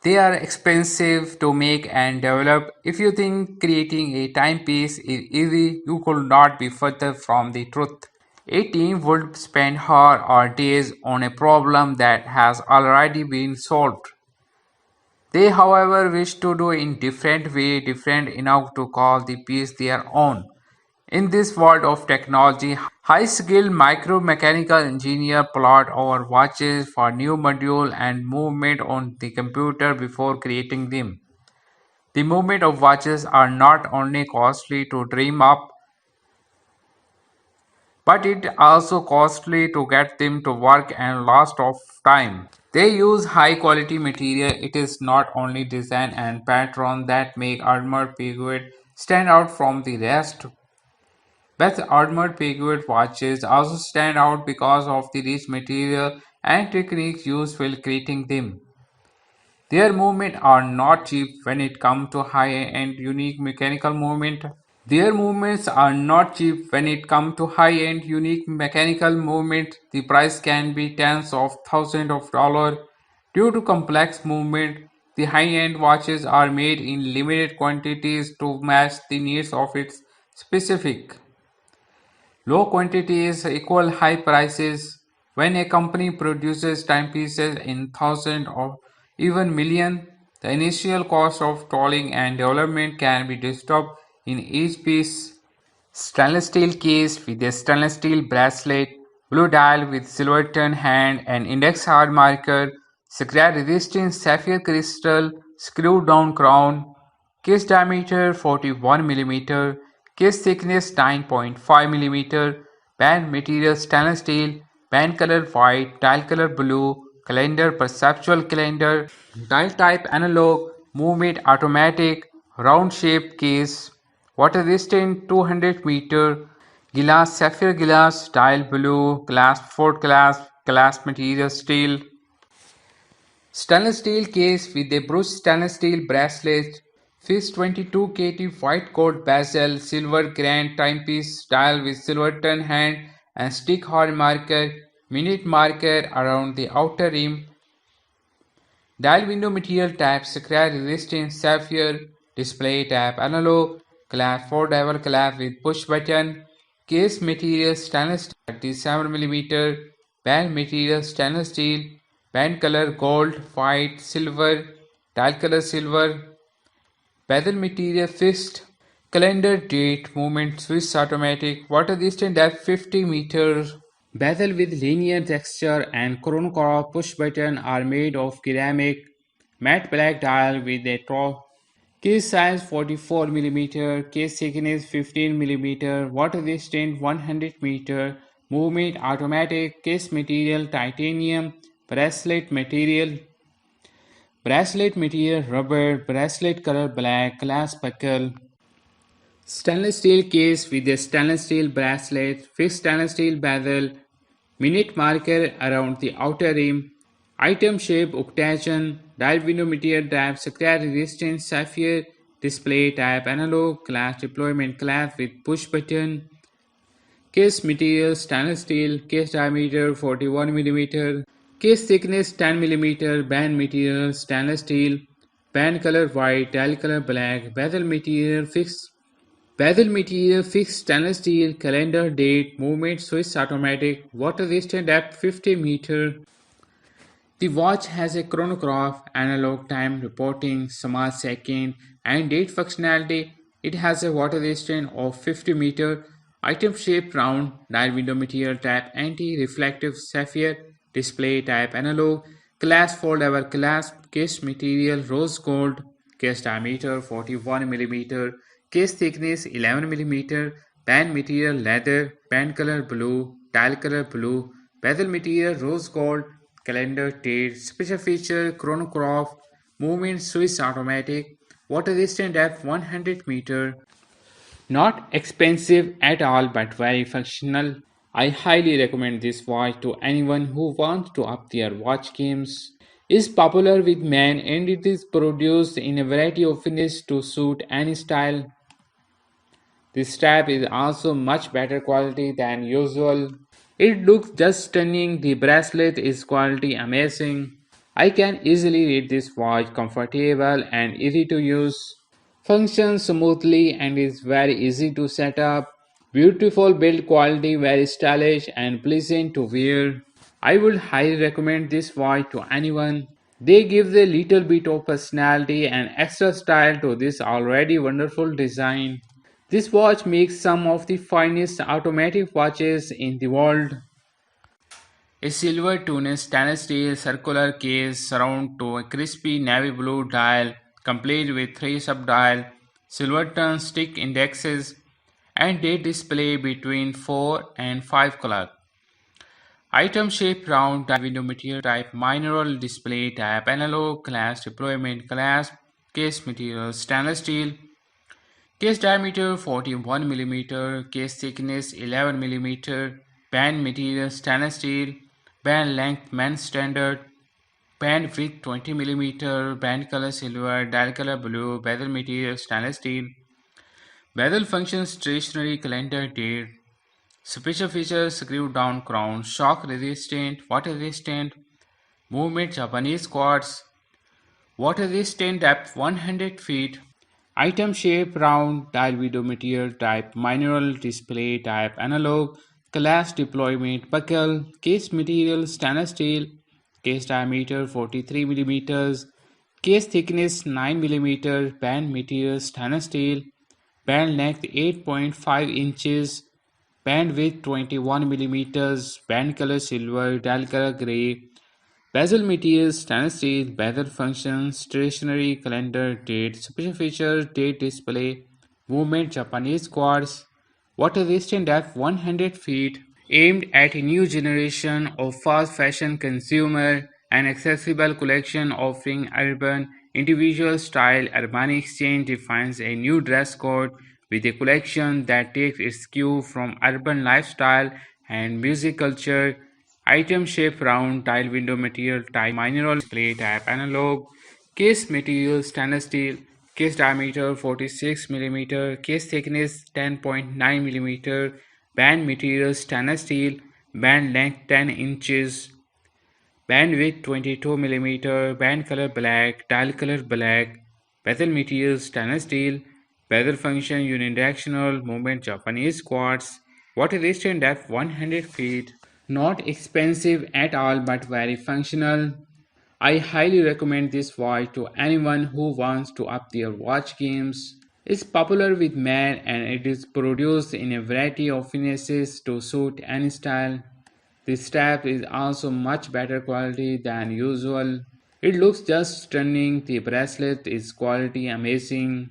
They are expensive to make and develop. If you think creating a timepiece is easy, you could not be further from the truth. A team would spend hours or days on a problem that has already been solved. They, however, wish to do in different way, different enough to call the piece their own. In this world of technology, high-skilled micromechanical engineers plot over watches for new module and movement on the computer before creating them. The movement of watches are not only costly to dream up, but it also costly to get them to work and lost of time. They use high quality material. It is not only design and pattern that make armored Piguet stand out from the rest, but armored Piguet watches also stand out because of the rich material and techniques used while creating them. Their movements are not cheap when it comes to high-end unique mechanical movement. Their movements are not cheap when it comes to high-end unique mechanical movement. The price can be tens of thousands of dollars. Due to complex movement, the high-end watches are made in limited quantities to match the needs of its specific. Low quantities equal high prices. When a company produces timepieces in thousands or even million, the initial cost of tooling and development can be disturbed in each piece. Stainless steel case with a stainless steel bracelet, blue dial with silver tone hand and index hard marker, scratch resistant sapphire crystal, screw down crown, case diameter 41 mm, case thickness 9.5 mm, band material stainless steel, band color white, dial color blue, calendar perceptual calendar, dial type analog, movement automatic, round shape case, water resistant 200 meter, glass sapphire glass, dial blue, glass Ford glass material steel, stainless steel case with a brushed stainless steel bracelet, fixed 22 kT white gold bezel, silver grand timepiece dial with silver turn hand and stick hard marker, minute marker around the outer rim, dial window material type scratch resistant sapphire, display type analog, glass 4 dial glass with push button, case material stainless steel 37 mm, band material stainless steel, band color gold, white, silver, dial color silver, bezel material fixed, calendar date, movement Swiss automatic, water resistant depth 50 meters. Bezel with linear texture and chronograph push button are made of ceramic, matte black dial with a top. Case size 44 mm, case thickness 15 mm, water resistant 100 meter, movement automatic, case material titanium, bracelet material rubber, bracelet color black, glass buckle. Stainless steel case with a stainless steel bracelet, fixed stainless steel bezel, minute marker around the outer rim, item shape octagon, dial window material type scratch resistant sapphire, display type analog, glass deployment glass with push button, case material stainless steel, case diameter 41 mm, case thickness 10 mm, band material stainless steel, band color white, dial color black, bezel material fixed stainless steel, calendar date, movement Swiss automatic, water resistant depth 50 meter. The watch has a chronograph, analog time reporting, smart second, and date functionality. It has a water resistance of 50 meter, item shaped round, dial window material type anti-reflective sapphire, display type analog, glass foldable glass, case material rose gold, case diameter 41 mm, case thickness 11 mm, band material leather, band color blue, dial color blue, bezel material rose gold, calendar date, special feature chronograph, movement Swiss automatic, water resistant depth 100 meter. Not expensive at all but very functional. I highly recommend this watch to anyone who wants to up their watch games. Is popular with men and it is produced in a variety of finishes to suit any style. The strap is also much better quality than usual. It looks just stunning. The bracelet is quality amazing. I can easily read this watch, comfortable and easy to use, functions smoothly and is very easy to set up. Beautiful build quality, very stylish and pleasant to wear. I would highly recommend this watch to anyone. They give a little bit of personality and extra style to this already wonderful design. This watch makes some of the finest automatic watches in the world. A silver tuned stainless steel circular case surround to a crispy navy blue dial complete with three sub-dial, silverton stick indexes, and date display between 4 and 5 o'clock. Item shape round dial window material type mineral display type analog glass deployment glass case material stainless steel case diameter 41 millimeter, case thickness 11 millimeter, band material stainless steel, band length men's standard, band width 20 millimeter, band color silver, dial color blue, bezel material stainless steel, bezel function stationary calendar date, special features screw down crown, shock resistant, water resistant, movement Japanese quartz, water resistant depth 100 feet, item shape round, dial video material type mineral display type analog, glass deployment buckle, case material stainless steel, case diameter 43 millimeters, case thickness 9 millimeters, band material stainless steel, band length 8.5 inches, band width 21 millimeters, band color silver, dial color gray, bezel materials, stainless steel, bezel function, stationary calendar, date, special features, date display, movement, Japanese quartz, water resistant depth 100 feet, aimed at a new generation of fast fashion consumer, an accessible collection offering urban individual style. Urban Exchange defines a new dress code with a collection that takes its cue from urban lifestyle and music culture. Item shape round, tile window material type mineral display type analog, case material stainless steel, case diameter 46 millimeter, case thickness 10.9 millimeter, band material stainless steel, band length 10 inches, band width 22 millimeter, band color black, dial color black, bezel material stainless steel, bezel function unidirectional, movement Japanese quartz, water resistant depth 100 feet. Not expensive at all but very functional. I highly recommend this watch to anyone who wants to up their watch games. It's popular with men and it is produced in a variety of finishes to suit any style. The strap is also much better quality than usual. It looks just stunning. The bracelet is quality amazing.